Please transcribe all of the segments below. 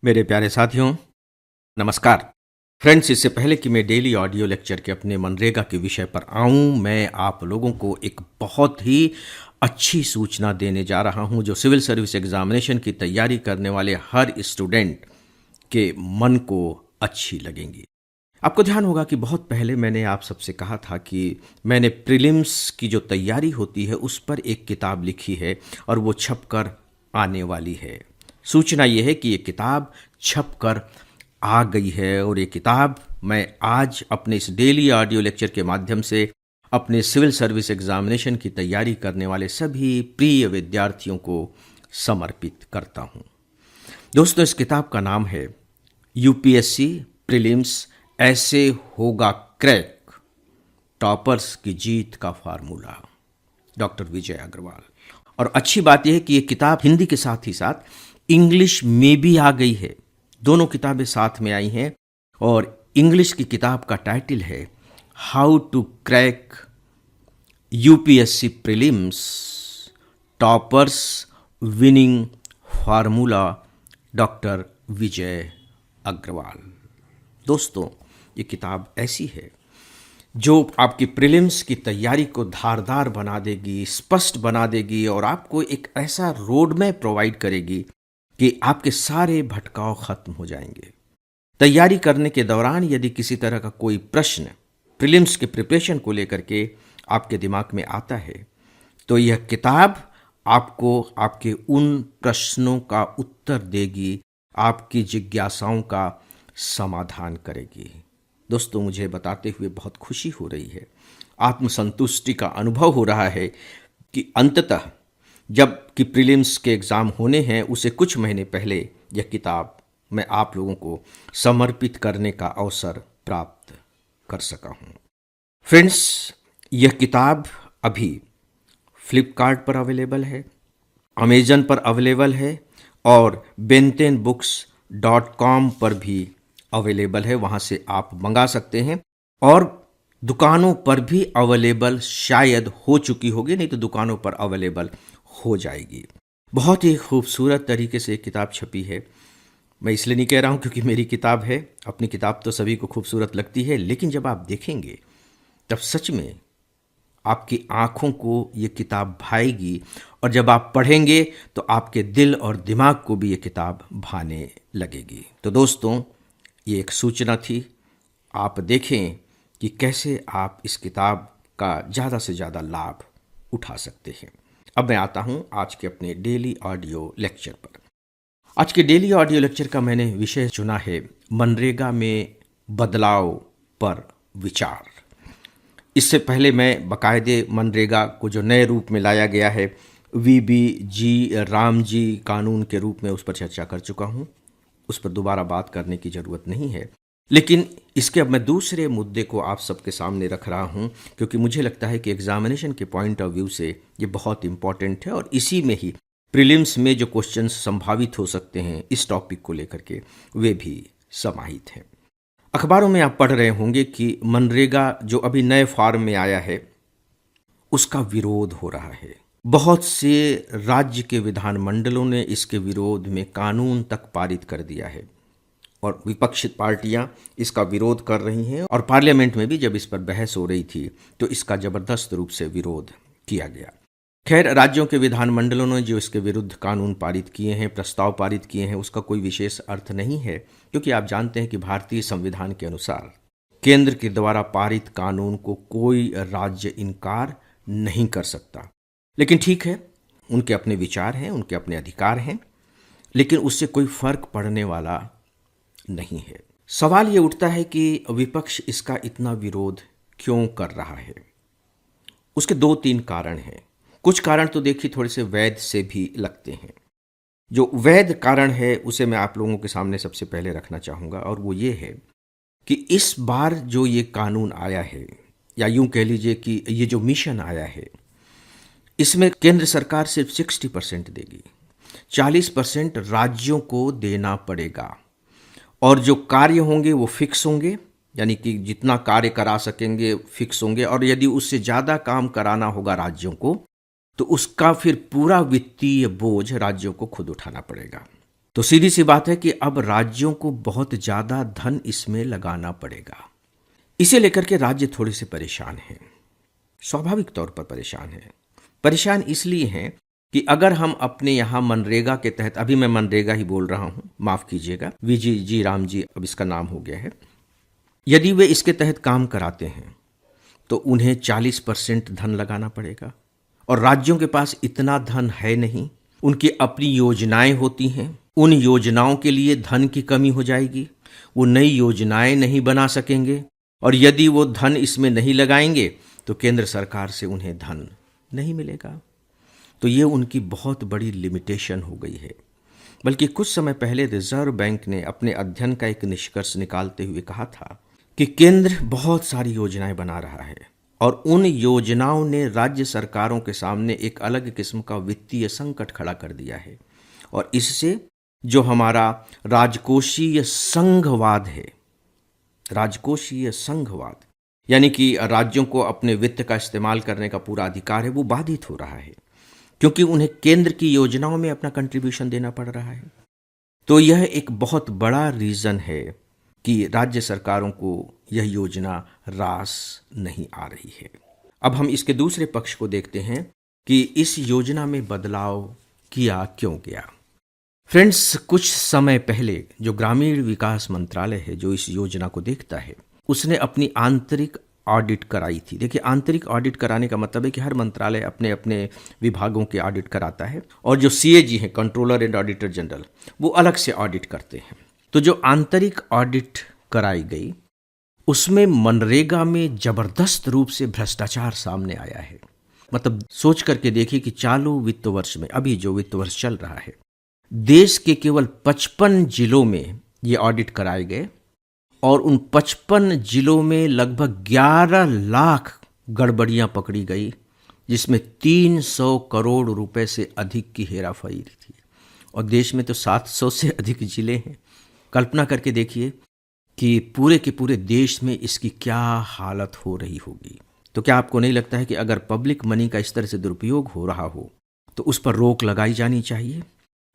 मेरे प्यारे साथियों, नमस्कार। फ्रेंड्स, इससे पहले कि मैं डेली ऑडियो लेक्चर के अपने मनरेगा के विषय पर आऊं, मैं आप लोगों को एक बहुत ही अच्छी सूचना देने जा रहा हूं जो सिविल सर्विस एग्जामिनेशन की तैयारी करने वाले हर स्टूडेंट के मन को अच्छी लगेंगी। आपको ध्यान होगा कि बहुत पहले मैंने आप सबसे कहा था कि मैंने प्रीलिम्स की जो तैयारी होती है उस पर एक किताब लिखी है और वो छपकर आने वाली है। सूचना ये है कि ये किताब छपकर आ गई है और ये किताब मैं आज अपने इस डेली ऑडियो लेक्चर के माध्यम से अपने सिविल सर्विस एग्जामिनेशन की तैयारी करने वाले सभी प्रिय विद्यार्थियों को समर्पित करता हूँ। दोस्तों, इस किताब का नाम है यूपीएससी प्रीलिम्स ऐसे होगा क्रैक, टॉपर्स की जीत का फार्मूला, डॉक्टर विजय अग्रवाल। और अच्छी बात यह है कि ये किताब हिंदी के साथ ही साथ इंग्लिश में भी आ गई है। दोनों किताबें साथ में आई हैं और इंग्लिश की किताब का टाइटल है how to crack UPSC prelims toppers winning formula, doctor Vijay Agarwal. दोस्तों, ये किताब ऐसी है जो आपकी प्रीलिम्स की तैयारी को धारदार बना देगी, स्पष्ट बना देगी और आपको एक ऐसा रोड मैप प्रोवाइड करेगी कि आपके सारे भटकाव खत्म हो जाएंगे। तैयारी करने के दौरान यदि किसी तरह का कोई प्रश्न प्रीलिम्स के प्रिपरेशन को लेकर के आपके दिमाग में आता है तो यह किताब आपको आपके उन प्रश्नों का उत्तर देगी, आपकी जिज्ञासाओं का समाधान करेगी। दोस्तों, मुझे बताते हुए बहुत खुशी हो रही है, आत्मसंतुष्टि का अनुभव हो रहा है कि अंततः जब कि प्रीलिम्स के एग्ज़ाम होने हैं उसे कुछ महीने पहले यह किताब मैं आप लोगों को समर्पित करने का अवसर प्राप्त कर सका हूँ। फ्रेंड्स, यह किताब अभी फ्लिपकार्ट पर अवेलेबल है, अमेजन पर अवेलेबल है और bentenbooks.com पर भी अवेलेबल है। वहाँ से आप मंगा सकते हैं और दुकानों पर भी अवेलेबल शायद हो चुकी होगी, नहीं तो दुकानों पर अवेलेबल हो जाएगी। बहुत ही खूबसूरत तरीके से किताब छपी है। मैं इसलिए नहीं कह रहा हूँ क्योंकि मेरी किताब है, अपनी किताब तो सभी को खूबसूरत लगती है, लेकिन जब आप देखेंगे तब सच में आपकी आँखों को ये किताब भाएगी और जब आप पढ़ेंगे तो आपके दिल और दिमाग को भी ये किताब भाने लगेगी। तो दोस्तों, ये एक सूचना थी। आप देखें कि कैसे आप इस किताब का ज़्यादा से ज़्यादा लाभ उठा सकते हैं। अब मैं आता हूँ आज के अपने डेली ऑडियो लेक्चर पर। आज के डेली ऑडियो लेक्चर का मैंने विषय चुना है मनरेगा में बदलाव पर विचार। इससे पहले मैं बाकायदे मनरेगा को जो नए रूप में लाया गया है VBG रामजी कानून के रूप में उस पर चर्चा कर चुका हूँ, उस पर दोबारा बात करने की ज़रूरत नहीं है। लेकिन इसके अब मैं दूसरे मुद्दे को आप सबके सामने रख रहा हूँ क्योंकि मुझे लगता है कि एग्जामिनेशन के पॉइंट ऑफ व्यू से ये बहुत इंपॉर्टेंट है और इसी में ही प्रीलिम्स में जो क्वेश्चंस संभावित हो सकते हैं इस टॉपिक को लेकर के वे भी समाहित हैं। अखबारों में आप पढ़ रहे होंगे कि मनरेगा जो अभी नए फॉर्म में आया है उसका विरोध हो रहा है। बहुत से राज्य के विधानमंडलों ने इसके विरोध में कानून तक पारित कर दिया है और विपक्षी पार्टियां इसका विरोध कर रही हैं और पार्लियामेंट में भी जब इस पर बहस हो रही थी तो इसका जबरदस्त रूप से विरोध किया गया। खैर, राज्यों के विधानमंडलों ने जो इसके विरुद्ध कानून पारित किए हैं, प्रस्ताव पारित किए हैं, उसका कोई विशेष अर्थ नहीं है क्योंकि आप जानते हैं कि भारतीय संविधान के अनुसार केंद्र के द्वारा पारित कानून को कोई राज्य इनकार नहीं कर सकता। लेकिन ठीक है, उनके अपने विचार हैं, उनके अपने अधिकार हैं, लेकिन उससे कोई फर्क पड़ने वाला नहीं है। सवाल ये उठता है कि विपक्ष इसका इतना विरोध क्यों कर रहा है। उसके 2-3 कारण हैं। कुछ कारण तो देखिए थोड़े से वैध से भी लगते हैं। जो वैध कारण है उसे मैं आप लोगों के सामने सबसे पहले रखना चाहूँगा और वो ये है कि इस बार जो ये कानून आया है या यूँ कह लीजिए कि ये जो मिशन आया है इसमें केंद्र सरकार सिर्फ 60% देगी, 40% राज्यों को देना पड़ेगा और जो कार्य होंगे वो फिक्स होंगे, यानी कि जितना कार्य करा सकेंगे फिक्स होंगे और यदि उससे ज़्यादा काम कराना होगा राज्यों को तो उसका फिर पूरा वित्तीय बोझ राज्यों को खुद उठाना पड़ेगा। तो सीधी सी बात है कि अब राज्यों को बहुत ज़्यादा धन इसमें लगाना पड़ेगा। इसे लेकर के राज्य थोड़े से परेशान हैं, स्वाभाविक तौर पर परेशान हैं। परेशान इसलिए हैं कि अगर हम अपने यहाँ मनरेगा के तहत, अभी मैं मनरेगा ही बोल रहा हूँ, माफ़ कीजिएगा, वीजी जी राम जी अब इसका नाम हो गया है, यदि वे इसके तहत काम कराते हैं तो उन्हें 40% धन लगाना पड़ेगा। और राज्यों के पास इतना धन है नहीं, उनकी अपनी योजनाएं होती हैं, उन योजनाओं के लिए धन की कमी हो जाएगी, वो नई योजनाएं नहीं बना सकेंगे, और यदि वो धन इसमें नहीं लगाएंगे तो केंद्र सरकार से उन्हें धन नहीं मिलेगा। तो ये उनकी बहुत बड़ी लिमिटेशन हो गई है। बल्कि कुछ समय पहले रिजर्व बैंक ने अपने अध्ययन का एक निष्कर्ष निकालते हुए कहा था कि केंद्र बहुत सारी योजनाएं बना रहा है और उन योजनाओं ने राज्य सरकारों के सामने एक अलग किस्म का वित्तीय संकट खड़ा कर दिया है। और इससे जो हमारा राजकोषीय संघवाद है, राजकोषीय संघवाद यानी कि राज्यों को अपने वित्त का इस्तेमाल करने का पूरा अधिकार है, वो बाधित हो रहा है, क्योंकि उन्हें केंद्र की योजनाओं में अपना कंट्रीब्यूशन देना पड़ रहा है। तो यह एक बहुत बड़ा रीज़न है कि राज्य सरकारों को यह योजना रास नहीं आ रही है। अब हम इसके दूसरे पक्ष को देखते हैं कि इस योजना में बदलाव किया क्यों गया। फ्रेंड्स, कुछ समय पहले जो ग्रामीण विकास मंत्रालय है, जो इस योजना को देखता है, उसने अपनी आंतरिक ऑडिट कराई थी। देखिए, आंतरिक ऑडिट कराने का मतलब है कि हर मंत्रालय अपने अपने विभागों के ऑडिट कराता है और जो सीएजी हैं, कंट्रोलर एंड ऑडिटर जनरल, वो अलग से ऑडिट करते हैं। तो जो आंतरिक ऑडिट कराई गई उसमें मनरेगा में जबरदस्त रूप से भ्रष्टाचार सामने आया है। मतलब सोच करके देखिए कि चालू वित्त वर्ष में, अभी जो वित्त वर्ष चल रहा है, देश के केवल 55 जिलों में ये ऑडिट कराए गए और उन 55 जिलों में लगभग 11 लाख गड़बड़ियां पकड़ी गई, जिसमें 300 करोड़ रुपए से अधिक की हेराफेरी थी। और देश में तो 700 से अधिक जिले हैं। कल्पना करके देखिए कि पूरे के पूरे देश में इसकी क्या हालत हो रही होगी। तो क्या आपको नहीं लगता है कि अगर पब्लिक मनी का इस तरह से दुरुपयोग हो रहा हो तो उस पर रोक लगाई जानी चाहिए?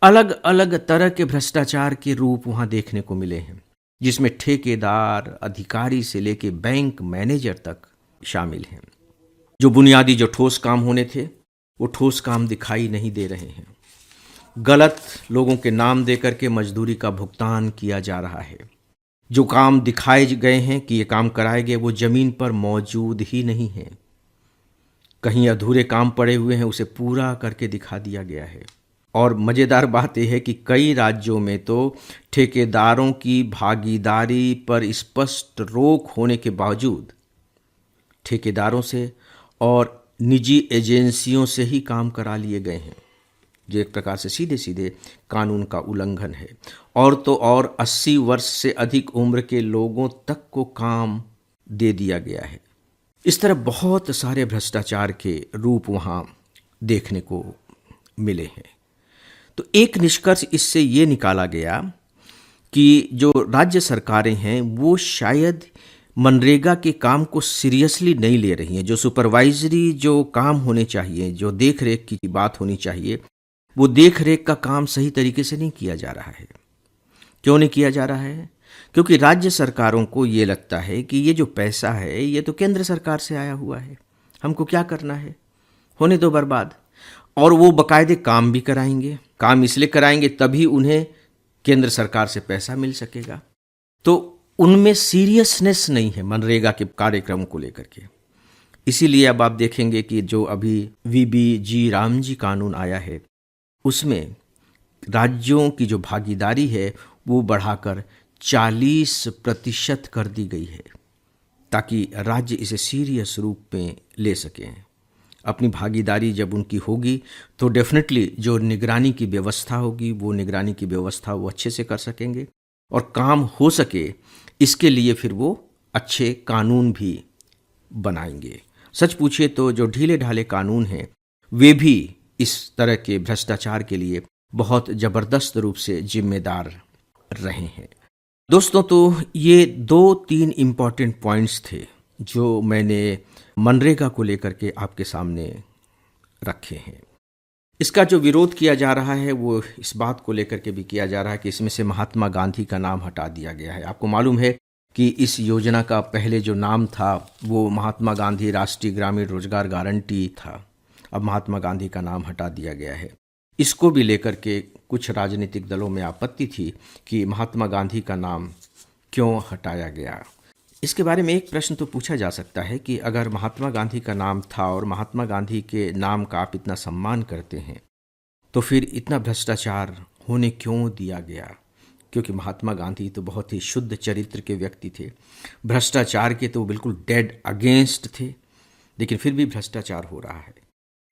अलग अलग तरह के भ्रष्टाचार के रूप वहां देखने को मिले हैं, जिसमें ठेकेदार, अधिकारी से लेके बैंक मैनेजर तक शामिल हैं। जो बुनियादी जो ठोस काम होने थे वो ठोस काम दिखाई नहीं दे रहे हैं। गलत लोगों के नाम दे करके मजदूरी का भुगतान किया जा रहा है। जो काम दिखाए गए हैं कि ये काम कराए गए, वो जमीन पर मौजूद ही नहीं है। कहीं अधूरे काम पड़े हुए हैं, उसे पूरा करके दिखा दिया गया है। और मज़ेदार बात यह है कि कई राज्यों में तो ठेकेदारों की भागीदारी पर स्पष्ट रोक होने के बावजूद ठेकेदारों से और निजी एजेंसियों से ही काम करा लिए गए हैं, जो एक प्रकार से सीधे सीधे कानून का उल्लंघन है। और तो और 80 वर्ष से अधिक उम्र के लोगों तक को काम दे दिया गया है। इस तरह बहुत सारे भ्रष्टाचार के रूप वहाँ देखने को मिले हैं। तो एक निष्कर्ष इससे ये निकाला गया कि जो राज्य सरकारें हैं वो शायद मनरेगा के काम को सीरियसली नहीं ले रही हैं। जो सुपरवाइजरी जो काम होने चाहिए, जो देख रेख की बात होनी चाहिए, वो देख रेख का काम सही तरीके से नहीं किया जा रहा है। क्यों नहीं किया जा रहा है? क्योंकि राज्य सरकारों को ये लगता है कि ये जो पैसा है ये तो केंद्र सरकार से आया हुआ है, हमको क्या करना है, होने दो बर्बाद। और वो बाकायदे काम भी कराएंगे। काम इसलिए कराएंगे तभी उन्हें केंद्र सरकार से पैसा मिल सकेगा। तो उनमें सीरियसनेस नहीं है मनरेगा के कार्यक्रमों को लेकर के। इसीलिए अब आप देखेंगे कि जो अभी वीबी राम जी कानून आया है, उसमें राज्यों की जो भागीदारी है वो बढ़ाकर 40% कर दी गई है, ताकि राज्य इसे सीरियस रूप में ले सकें। अपनी भागीदारी जब उनकी होगी तो डेफिनेटली जो निगरानी की व्यवस्था होगी, वो निगरानी की व्यवस्था वो अच्छे से कर सकेंगे और काम हो सके इसके लिए फिर वो अच्छे कानून भी बनाएंगे। सच पूछिए तो जो ढीले ढाले कानून हैं वे भी इस तरह के भ्रष्टाचार के लिए बहुत ज़बरदस्त रूप से जिम्मेदार रहे हैं। दोस्तों, तो ये 2-3 इम्पॉर्टेंट पॉइंट्स थे जो मैंने मनरेगा को लेकर के आपके सामने रखे हैं। इसका जो विरोध किया जा रहा है वो इस बात को लेकर के भी किया जा रहा है कि इसमें से महात्मा गांधी का नाम हटा दिया गया है। आपको मालूम है कि इस योजना का पहले जो नाम था वो महात्मा गांधी राष्ट्रीय ग्रामीण रोजगार गारंटी था। अब महात्मा गांधी का नाम हटा दिया गया है। इसको भी लेकर के कुछ राजनीतिक दलों में आपत्ति थी कि महात्मा गांधी का नाम क्यों हटाया गया। इसके बारे में एक प्रश्न तो पूछा जा सकता है कि अगर महात्मा गांधी का नाम था और महात्मा गांधी के नाम का आप इतना सम्मान करते हैं तो फिर इतना भ्रष्टाचार होने क्यों दिया गया? क्योंकि महात्मा गांधी तो बहुत ही शुद्ध चरित्र के व्यक्ति थे, भ्रष्टाचार के तो वो बिल्कुल डेड अगेंस्ट थे, लेकिन फिर भी भ्रष्टाचार हो रहा है।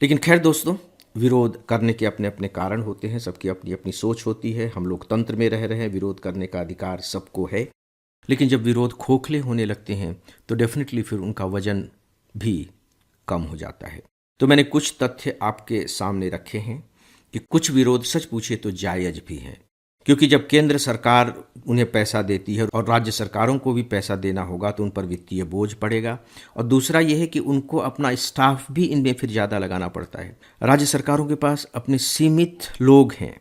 लेकिन खैर दोस्तों, विरोध करने के अपने अपने कारण होते हैं, सबकी अपनी अपनी सोच होती है। हम लोकतंत्र में रह रहे हैं, विरोध करने का अधिकार सबको है, लेकिन जब विरोध खोखले होने लगते हैं तो डेफिनेटली फिर उनका वजन भी कम हो जाता है। तो मैंने कुछ तथ्य आपके सामने रखे हैं कि कुछ विरोध सच पूछे तो जायज़ भी हैं, क्योंकि जब केंद्र सरकार उन्हें पैसा देती है और राज्य सरकारों को भी पैसा देना होगा तो उन पर वित्तीय बोझ पड़ेगा। और दूसरा यह है कि उनको अपना स्टाफ भी इनमें फिर ज़्यादा लगाना पड़ता है। राज्य सरकारों के पास अपने सीमित लोग हैं,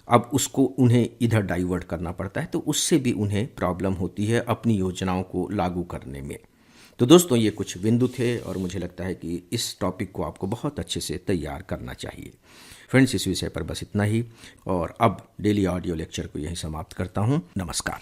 अब उसको उन्हें इधर डाइवर्ट करना पड़ता है, तो उससे भी उन्हें प्रॉब्लम होती है अपनी योजनाओं को लागू करने में। तो दोस्तों, ये कुछ बिंदु थे और मुझे लगता है कि इस टॉपिक को आपको बहुत अच्छे से तैयार करना चाहिए। फ्रेंड्स, इस विषय पर बस इतना ही और अब डेली ऑडियो लेक्चर को यहीं समाप्त करता हूँ। नमस्कार।